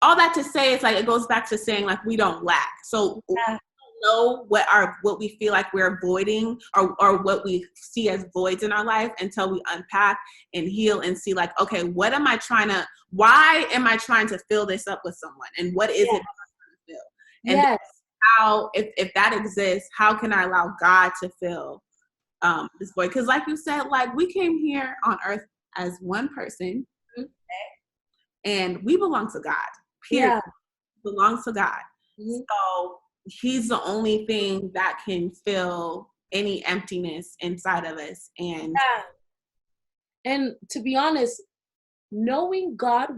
all that to say, it's like, it goes back to saying like, we don't lack. So we don't know what we feel like we're avoiding or what we see as voids in our life until we unpack and heal and see like, okay, why am I trying to fill this up with someone? And what is it that I'm trying to fill? And how, if that exists, how can I allow God to fill this void? Because like you said, like, we came here on earth as one person, and we belong to God. Period. Belongs to God. So he's the only thing that can fill any emptiness inside of us. And to be honest, knowing God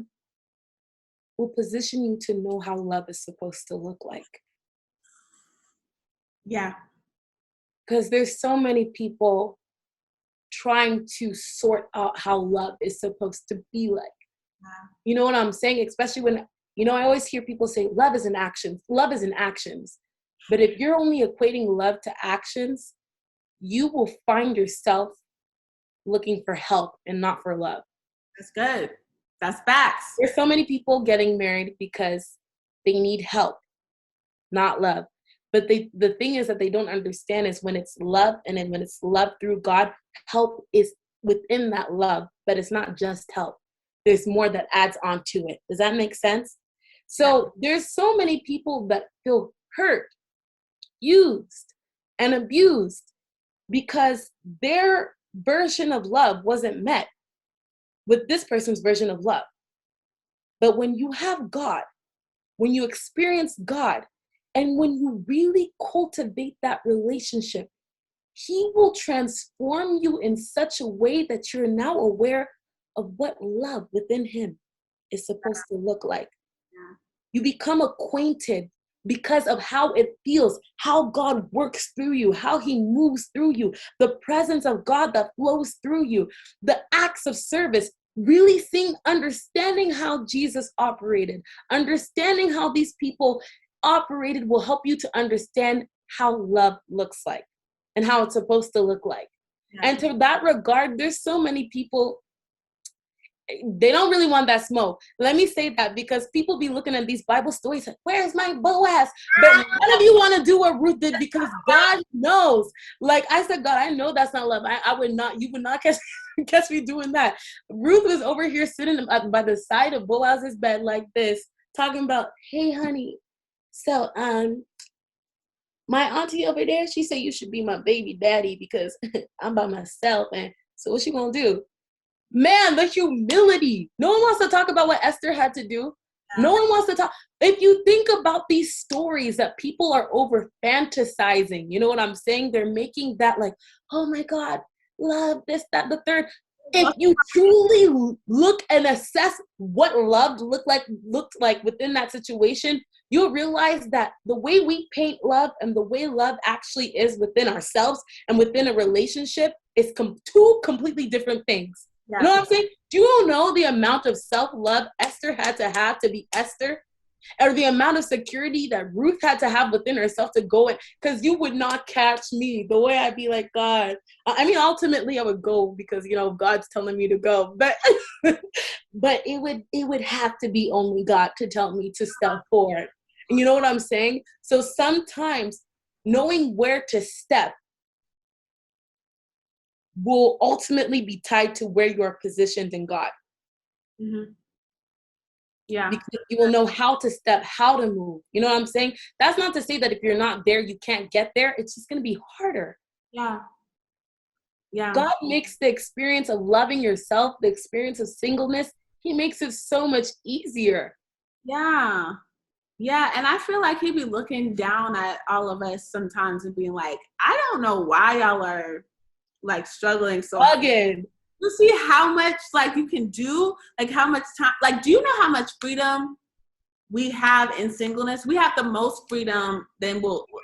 will position you to know how love is supposed to look like. Yeah. Because there's so many people trying to sort out how love is supposed to be like. You know what I'm saying? Especially when, you know, I always hear people say, love is in actions. Love is in actions. But if you're only equating love to actions, you will find yourself looking for help and not for love. That's good. That's facts. There's so many people getting married because they need help, not love. But the thing is that they don't understand is when it's love, and then when it's love through God, help is within that love, but it's not just help. There's more that adds on to it. Does that make sense? So there's so many people that feel hurt, used, and abused because their version of love wasn't met with this person's version of love. But when you have God, when you experience God, and when you really cultivate that relationship, He will transform you in such a way that you're now aware of what love within Him is supposed to look like. You become acquainted because of how it feels, how God works through you, how He moves through you, the presence of God that flows through you, the acts of service, really understanding how Jesus operated, understanding how these people operated will help you to understand how love looks like and how it's supposed to look like. And to that regard, there's so many people they don't really want that smoke. Let me say that because people be looking at these Bible stories like, where's my Boaz? But none of you want to do what Ruth did because God knows. Like I said, God, I know that's not love. You would not catch me doing that. Ruth was over here sitting by the side of Boaz's bed like this, talking about, hey, honey, so my auntie over there, she said you should be my baby daddy because I'm by myself. And so what she gonna do? Man, the humility. No one wants to talk about what Esther had to do. No one wants to talk. If you think about these stories that people are over fantasizing, you know what I'm saying? They're making that like, oh my God, love, this, that, the third. If you truly look and assess what love looked like within that situation, you'll realize that the way we paint love and the way love actually is within ourselves and within a relationship is two completely different things. Yeah. You know what I'm saying? Do you know the amount of self-love Esther had to be Esther? Or the amount of security that Ruth had to have within herself to go in? Because you would not catch me the way I'd be like, God. I mean, ultimately I would go because, you know, God's telling me to go. But but it would have to be only God to tell me to step forward. And you know what I'm saying? So sometimes knowing where to step will ultimately be tied to where you are positioned in God. Mm-hmm. Yeah. Because you will know how to step, how to move. You know what I'm saying? That's not to say that if you're not there, you can't get there. It's just going to be harder. Yeah. Yeah. God makes the experience of loving yourself, the experience of singleness, he makes it so much easier. Yeah. Yeah, and I feel like he'd be looking down at all of us sometimes and being like, I don't know why y'all are like struggling so hard. You see how much like you can do, like how much time, like do you know how much freedom we have in singleness? We have the most freedom than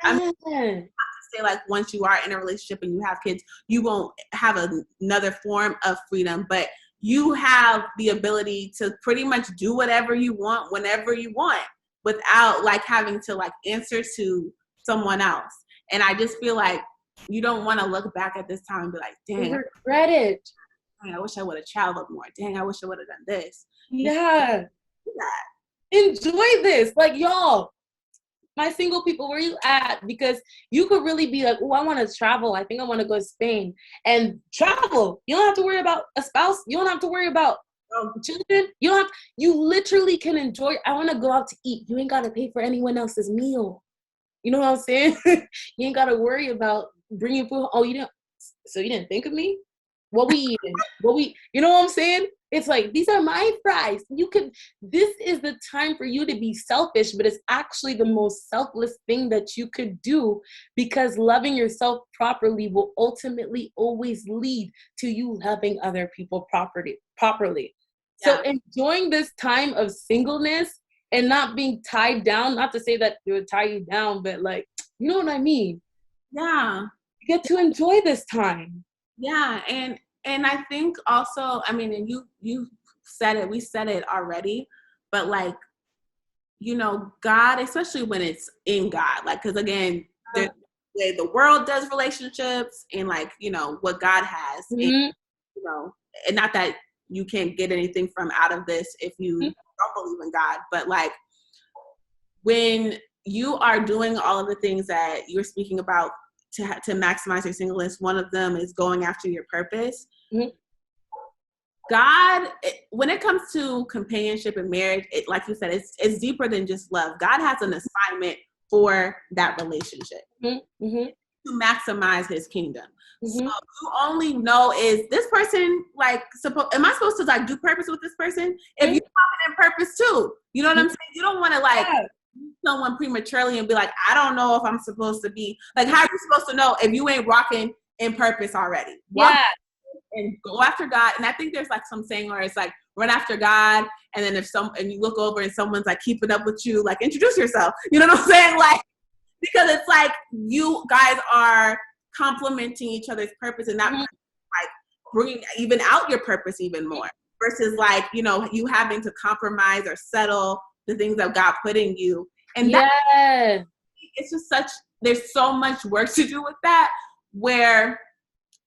I mean, I have to say like once you are in a relationship and you have kids, you won't have another form of freedom, but you have the ability to pretty much do whatever you want whenever you want without like having to like answer to someone else. And I just feel like you don't want to look back at this time and be like, dang, you regret it. I wish I would have traveled more. Dang, I wish I would have done this. Yeah. Enjoy this. Like, y'all, my single people, where you at? Because you could really be like, oh, I want to travel. I think I want to go to Spain and travel. You don't have to worry about a spouse. You don't have to worry about children. You literally can enjoy. I want to go out to eat. You ain't got to pay for anyone else's meal. You know what I'm saying? You ain't got to worry about bringing food. Oh, you didn't think of me? What we eating? You know what I'm saying? It's like, these are my fries. This is the time for you to be selfish, but it's actually the most selfless thing that you could do because loving yourself properly will ultimately always lead to you loving other people properly. Yeah. So enjoying this time of singleness and not being tied down, not to say that it would tie you down, but like, you know what I mean? Yeah. You get to enjoy this time. Yeah. And I think also, I mean, and you said it, we said it already, but like, you know, God, especially when it's in God, like, cause again, the way the world does relationships and like, you know, what God has, and, you know, and not that you can't get anything from out of this if you don't believe in God, but like when you are doing all of the things that you're speaking about to maximize your singleness, one of them is going after your purpose. Mm-hmm. God, when it comes to companionship and marriage, like you said, it's deeper than just love. God has an assignment for that relationship to maximize his kingdom. So you only know, is this person like, am I supposed to like do purpose with this person? If you're talking in purpose too, you know what I'm saying? You don't want to like someone prematurely and be like, I don't know if I'm supposed to be like, how are you supposed to know if you ain't rocking in purpose already? And go after God. And I think there's like some saying where it's like run after God, and then and you look over and someone's like keeping up with you, like introduce yourself. You know what I'm saying? Like, because it's like you guys are complementing each other's purpose and not like bringing even out your purpose even more versus like, you know, you having to compromise or settle the things that God put in you. And it's just there's so much work to do with that, where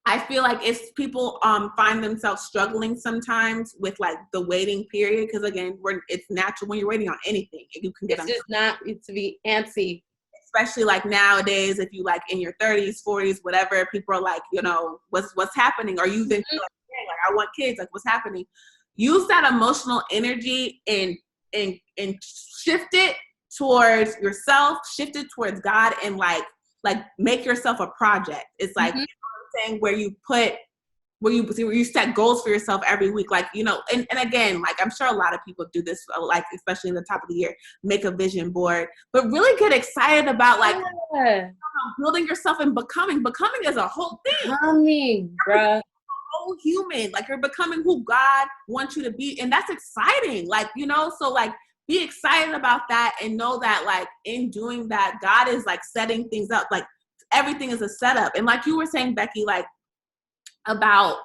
I feel like it's people find themselves struggling sometimes with like the waiting period, because again, it's natural when you're waiting on anything. You can get it's just not it's to be antsy. Especially like nowadays, if you like in your 30s, 40s, whatever, people are like, you know, what's happening? Are you even like, hey, like I want kids, like what's happening? Use that emotional energy and shift it towards yourself, shift it towards God, and like make yourself a project. It's like, you know what I'm saying, where you set goals for yourself every week, like, you know, and again, like I'm sure a lot of people do this, like especially in the top of the year, make a vision board, but really get excited about like building yourself and becoming is a whole thing. Bruh. Whole human, like you're becoming who God wants you to be, and that's exciting, like, you know, so like be excited about that and know that like in doing that, God is like setting things up, like everything is a setup. And like you were saying, Becky, like about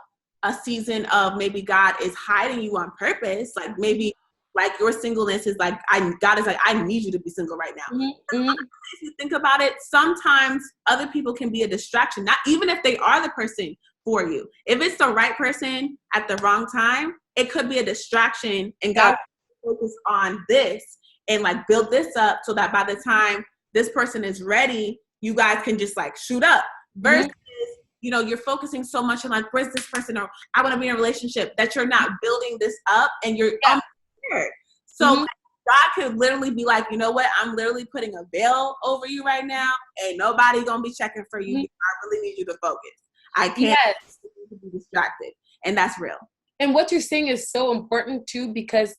a season of maybe God is hiding you on purpose, like maybe like your singleness is like God is like, I need you to be single right now. If you think about it, sometimes other people can be a distraction, not even if they are the person for you. If it's the right person at the wrong time, it could be a distraction, and God will focus on this and like build this up so that by the time this person is ready, you guys can just like shoot up. Versus, you know, you're focusing so much on like, where's this person, or I want to be in a relationship, that you're not building this up and you're unprepared. So God could literally be like, you know what, I'm literally putting a veil over you right now. Ain't nobody gonna be checking for you. I really need you to focus. I can't be distracted. And that's real. And what you're saying is so important too, because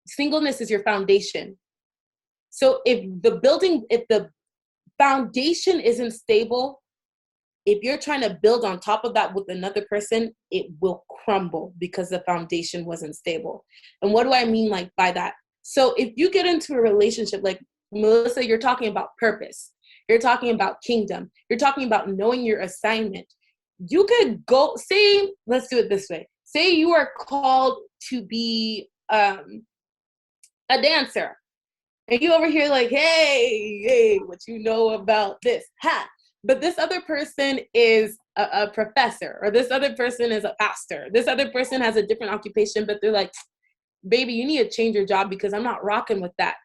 singleness is your foundation. So if the foundation isn't stable, if you're trying to build on top of that with another person, it will crumble because the foundation wasn't stable. And what do I mean like by that? So if you get into a relationship, like Melissa, you're talking about purpose. You're talking about kingdom. You're talking about knowing your assignment. You could go, say, let's do it this way. Say you are called to be a dancer. And you over here like, hey, what you know about this? Ha! But this other person is a professor, or this other person is a pastor. This other person has a different occupation, but they're like, baby, you need to change your job because I'm not rocking with that.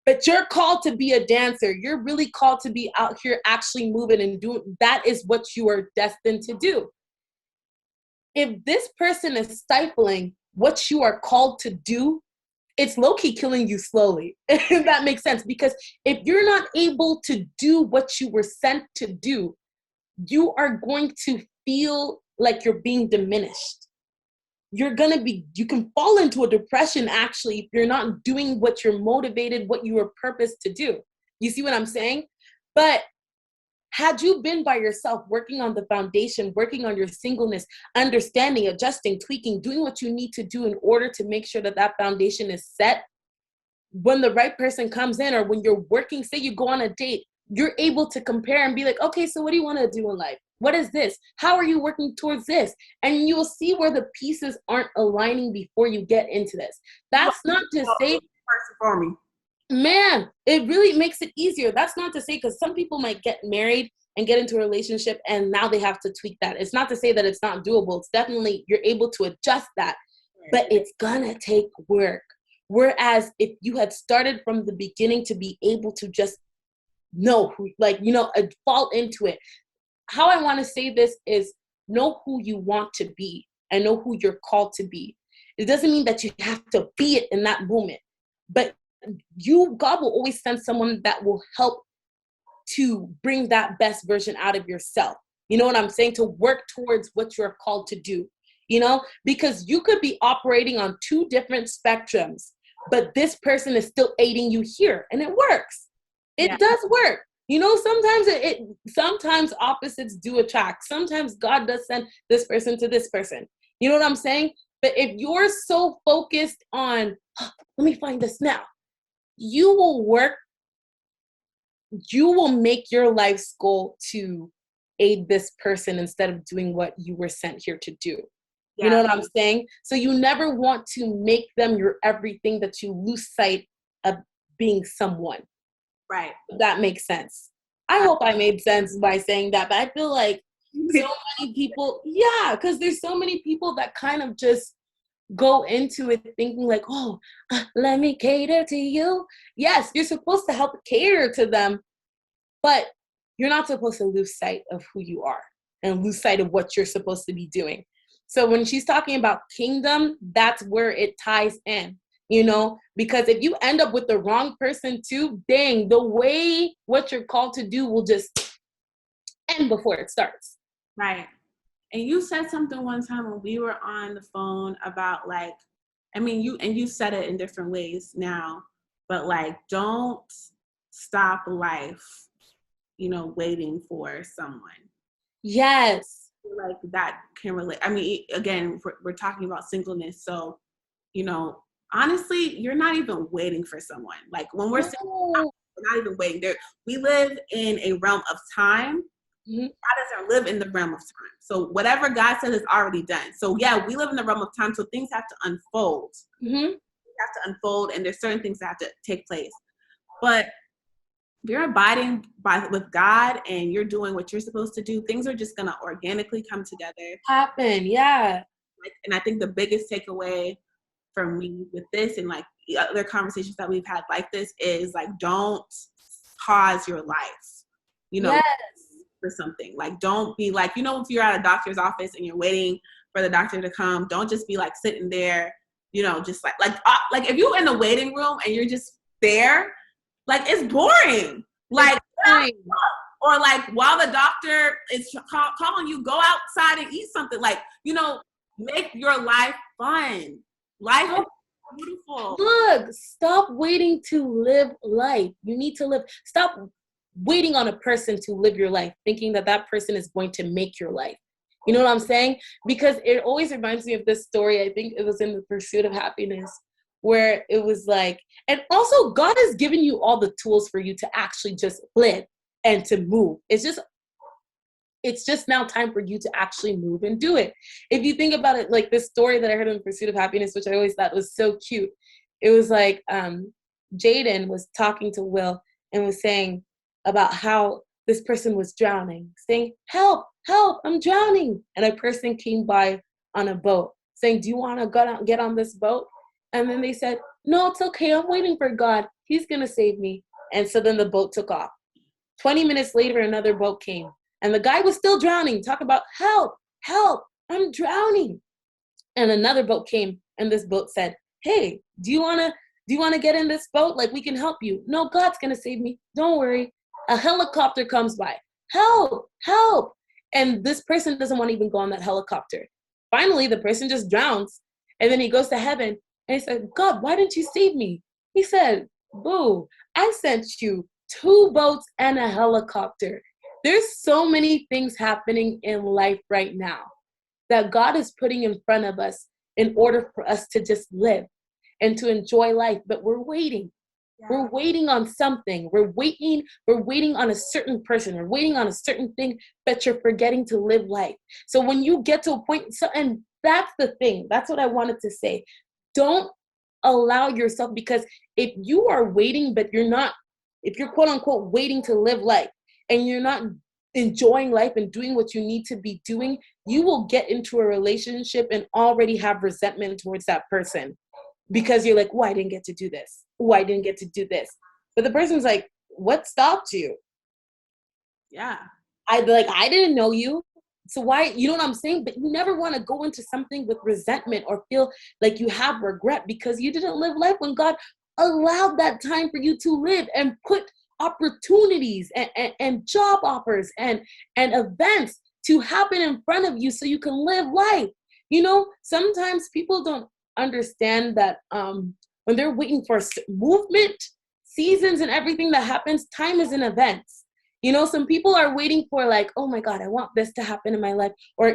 But you're called to be a dancer. You're really called to be out here actually moving and doing. That is what you are destined to do. If this person is stifling what you are called to do, it's low-key killing you slowly, if that makes sense. Because if you're not able to do what you were sent to do, you are going to feel like you're being diminished. You can fall into a depression actually if you're not doing what you're motivated, what you were purposed to do. You see what I'm saying? But had you been by yourself, working on the foundation, working on your singleness, understanding, adjusting, tweaking, doing what you need to do in order to make sure that that foundation is set, when the right person comes in, or when you're working, say you go on a date, you're able to compare and be like, okay, so what do you want to do in life? What is this? How are you working towards this? And you'll see where the pieces aren't aligning before you get into this. That's not to say, for me. Man, it really makes it easier. That's not to say, because some people might get married and get into a relationship and now they have to tweak that. It's not to say that it's not doable. It's definitely, you're able to adjust that, but it's gonna take work. Whereas if you had started from the beginning to be able to just know who, like, you know, fall into it. How I want to say this is, know who you want to be and know who you're called to be. It doesn't mean that you have to be it in that moment, but God will always send someone that will help to bring that best version out of yourself. You know what I'm saying? To work towards what you're called to do, you know, because you could be operating on two different spectrums, but this person is still aiding you here, and it works. It does work. You know, sometimes opposites do attract. Sometimes God does send this person to this person. You know what I'm saying? But if you're so focused on, let me find this now, you will make your life's goal to aid this person instead of doing what you were sent here to do. You know what I'm saying? So you never want to make them your everything, that you lose sight of being someone. Right. That makes sense. I hope I made sense by saying that, but I feel like so many people, because there's so many people that kind of just go into it thinking like, oh, let me cater to you. Yes, you're supposed to help cater to them, but you're not supposed to lose sight of who you are and lose sight of what you're supposed to be doing. So when she's talking about kingdom, that's where it ties in, because if you end up with the wrong person too, dang, the way what you're called to do will just end before it starts. Right. And you said something one time when we were on the phone about like, you said it in different ways now, but like, don't stop life, waiting for someone. Yes. Like that can relate. Again, we're talking about singleness. So, honestly, you're not even waiting for someone. Like when we're single, we're not even waiting. We live in a realm of time. Mm-hmm. God doesn't live in the realm of time. So whatever God says is already done. So yeah, we live in the realm of time. So things have to unfold. Mm-hmm. Things have to unfold, and there's certain things that have to take place. But if you're abiding with God and you're doing what you're supposed to do, things are just gonna organically come together. Happen, yeah. And I think the biggest takeaway for me with this and like the other conversations that we've had like this is like, don't pause your life. Yes. For something. Like, don't be like, if you're at a doctor's office and you're waiting for the doctor to come, don't just be like sitting there, just like if you're in the waiting room and you're just there, like it's boring. Like, or like while the doctor is calling you, go outside and eat something. Like, make your life fun. Life is beautiful. Look, stop waiting to live life. You need to live. Stop waiting on a person to live your life, thinking that person is going to make your life. You know what I'm saying? Because it always reminds me of this story. I think it was in The Pursuit of Happiness, where it was like, and also God has given you all the tools for you to actually just live and to move. It's just now time for you to actually move and do it. If you think about it, like this story that I heard in The Pursuit of Happiness, which I always thought was so cute. It was like Jaden was talking to Will and was saying about how this person was drowning, saying, help, help, I'm drowning. And a person came by on a boat saying, do you want to get on this boat? And then they said, no, it's okay. I'm waiting for God. He's going to save me. And so then the boat took off. 20 minutes later, another boat came. And the guy was still drowning. Talk about help, help, I'm drowning. And another boat came, and this boat said, hey, do you want to get in this boat? Like, we can help you. No, God's going to save me. Don't worry. A helicopter comes by. Help, help. And this person doesn't want to even go on that helicopter. Finally, the person just drowns. And then he goes to heaven. And he said, God, why didn't you save me? He said, boo, I sent you 2 boats and a helicopter. There's so many things happening in life right now that God is putting in front of us in order for us to just live and to enjoy life. But we're waiting. Yeah. We're waiting on something. We're waiting on a certain person. We're waiting on a certain thing, but you're forgetting to live life. So when you get to a point, and that's the thing. That's what I wanted to say. Don't allow yourself, because if you are waiting, but if you're quote unquote waiting to live life and you're not enjoying life and doing what you need to be doing, you will get into a relationship and already have resentment towards that person because you're like, oh, I didn't get to do this. Oh, I didn't get to do this. But the person's like, what stopped you? Yeah. I didn't know you. So why, you know what I'm saying? But you never want to go into something with resentment or feel like you have regret because you didn't live life when God allowed that time for you to live and put opportunities and job offers and events to happen in front of you so you can live life. Sometimes people don't understand that when they're waiting for movement, seasons, and everything that happens, time is in events. Some people are waiting for like, oh my God, I want this to happen in my life. Or,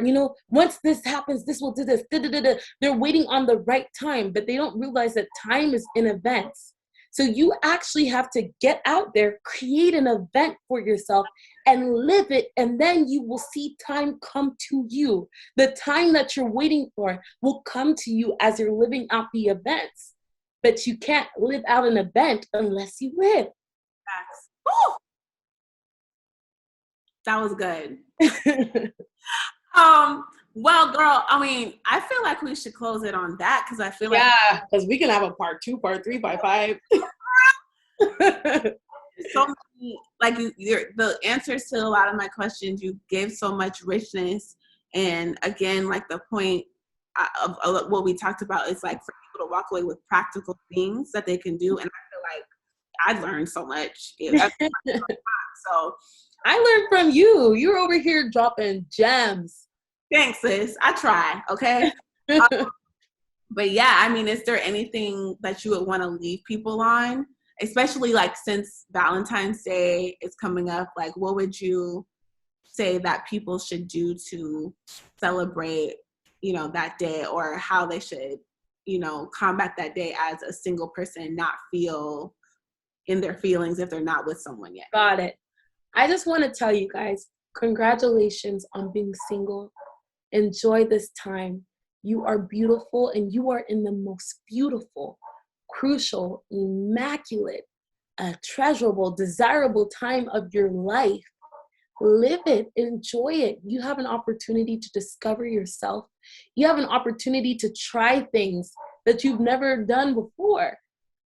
once this happens, this will do this. They're waiting on the right time, but they don't realize that time is in events. So you actually have to get out there, create an event for yourself and live it. And then you will see time come to you. The time that you're waiting for will come to you as you're living out the events. But you can't live out an event unless you live. That was good. Well, girl, I mean, I feel like we should close it on that because I feel like Yeah, because we can have a part 2, part 3, part 5. so many, like the answers to a lot of my questions, you gave so much richness. And again, like the point of what we talked about is like for people to walk away with practical things that they can do. And I feel like I learned so much. So I learned from you. You're over here dropping gems. thanks, sis. I try. Okay. But yeah, I mean, is there anything that you would want to leave people on, especially like since Valentine's Day is coming up? Like, what would you say that people should do to celebrate, that day, or how they should, combat that day as a single person, not feel in their feelings if they're not with someone yet? Got it. I just want to tell you guys, congratulations on being single. Enjoy this time. You are beautiful, and you are in the most beautiful, crucial, immaculate, treasurable, desirable time of your life. Live it, enjoy it. You have an opportunity to discover yourself. You have an opportunity to try things that you've never done before.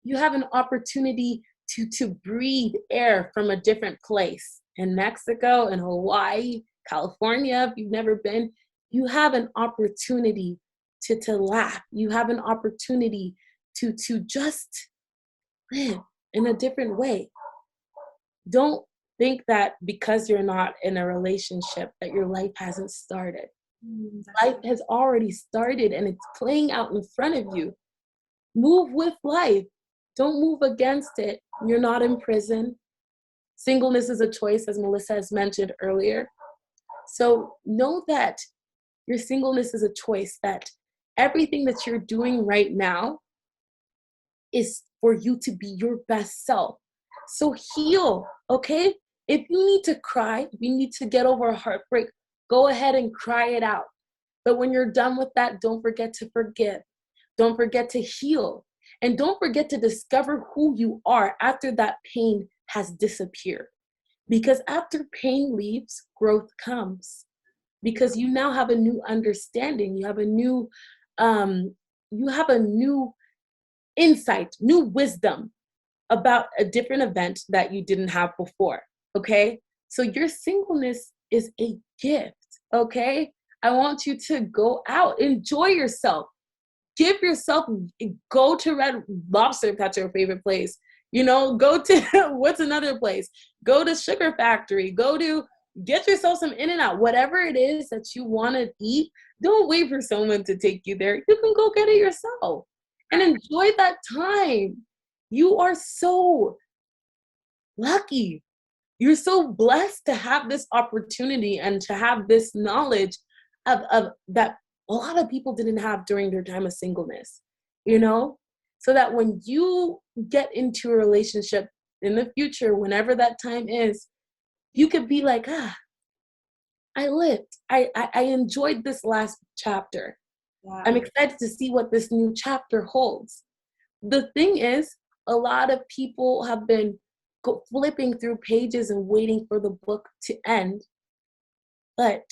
You have an opportunity to breathe air from a different place. In Mexico, in Hawaii, California, if you've never been, you have an opportunity to laugh. You have an opportunity to just live in a different way. Don't think that because you're not in a relationship that your life hasn't started. Life has already started and it's playing out in front of you. Move with life. Don't move against it. You're not in prison. Singleness is a choice, as Melissa has mentioned earlier. So know that your singleness is a choice, that everything that you're doing right now is for you to be your best self. So heal, okay? If you need to cry, if you need to get over a heartbreak, go ahead and cry it out. But when you're done with that, don't forget to forgive. Don't forget to heal. And don't forget to discover who you are after that pain has disappeared. Because after pain leaves, growth comes. Because you now have a new understanding. You have a new insight, new wisdom about a different event that you didn't have before. Okay? So your singleness is a gift. Okay? I want you to go out, enjoy yourself. Give yourself, go to Red Lobster if that's your favorite place. Go to, what's another place? Go to Sugar Factory. Get yourself some In-N-Out. Whatever it is that you want to eat, don't wait for someone to take you there. You can go get it yourself and enjoy that time. You are so lucky. You're so blessed to have this opportunity and to have this knowledge of that a lot of people didn't have during their time of singleness, so that when you get into a relationship in the future, whenever that time is, you could be like, I lived. I enjoyed this last chapter. Wow. I'm excited to see what this new chapter holds. The thing is, a lot of people have been flipping through pages and waiting for the book to end. But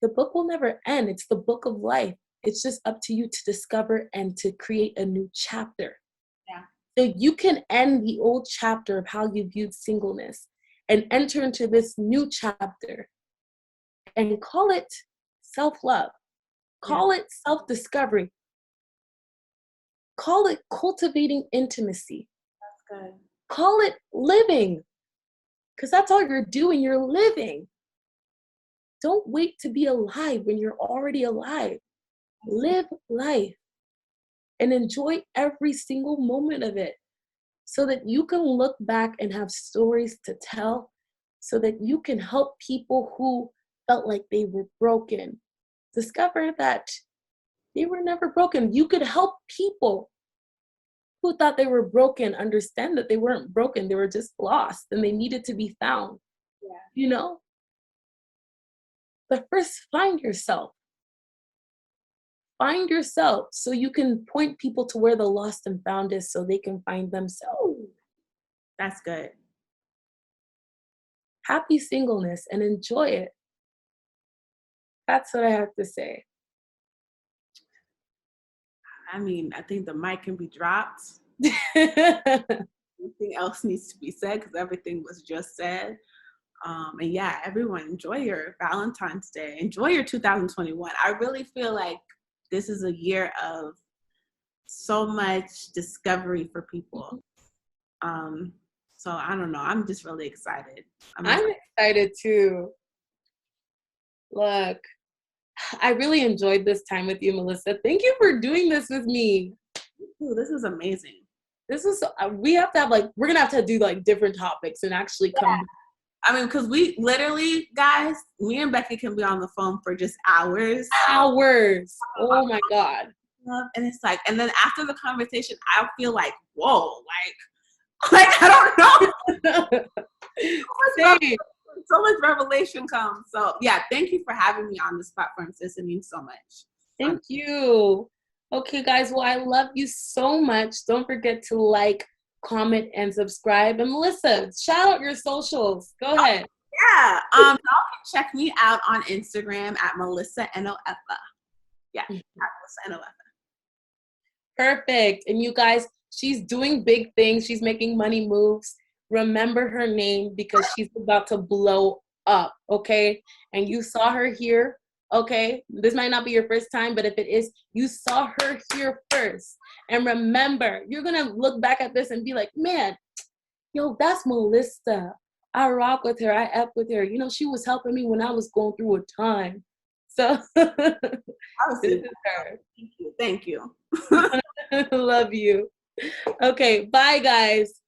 the book will never end. It's the book of life. It's just up to you to discover and to create a new chapter. Yeah. So you can end the old chapter of how you viewed singleness and enter into this new chapter and call it self-love. Call it self-discovery. Call it cultivating intimacy. That's good. Call it living, because that's all you're doing. You're living. Don't wait to be alive when you're already alive. Live life and enjoy every single moment of it so that you can look back and have stories to tell, so that you can help people who felt like they were broken discover that they were never broken. You could help people who thought they were broken understand that they weren't broken. They were just lost and they needed to be found. Yeah. But first, find yourself. Find yourself so you can point people to where the lost and found is so they can find themselves. That's good. Happy singleness and enjoy it. That's what I have to say. I mean, I think the mic can be dropped. Nothing else needs to be said because everything was just said. And yeah, everyone enjoy your Valentine's Day. Enjoy your 2021. I really feel like this is a year of so much discovery for people. So I don't know. I'm just really excited. I'm excited too. Look, I really enjoyed this time with you, Melissa. Thank you for doing this with me. Ooh, this is amazing. This is, we have to have like, we're going to have to do like different topics and actually come. I mean, because we literally, guys, me and Becky can be on the phone for just hours. Hours. Oh my God. And it's like, and then after the conversation, I feel like, whoa, like I don't know. So much revelation comes. So yeah, thank you for having me on this platform, sis. It means so much. Thank you. Okay, guys. Well, I love you so much. Don't forget to like, comment, and subscribe. And Melissa, shout out your socials. Go ahead. Yeah. Y'all can check me out on Instagram at Melissa Effa. Yeah, at Melissa Effa. Perfect. And you guys, she's doing big things. She's making money moves. Remember her name because she's about to blow up, okay? And you saw her here, okay? This might not be your first time, but if it is, you saw her here first. And remember, you're going to look back at this and be like, man, yo, that's Melissa. I rock with her. I F with her. You know, she was helping me when I was going through a time. So this is her. Thank you. Thank you. Love you. Okay, bye guys.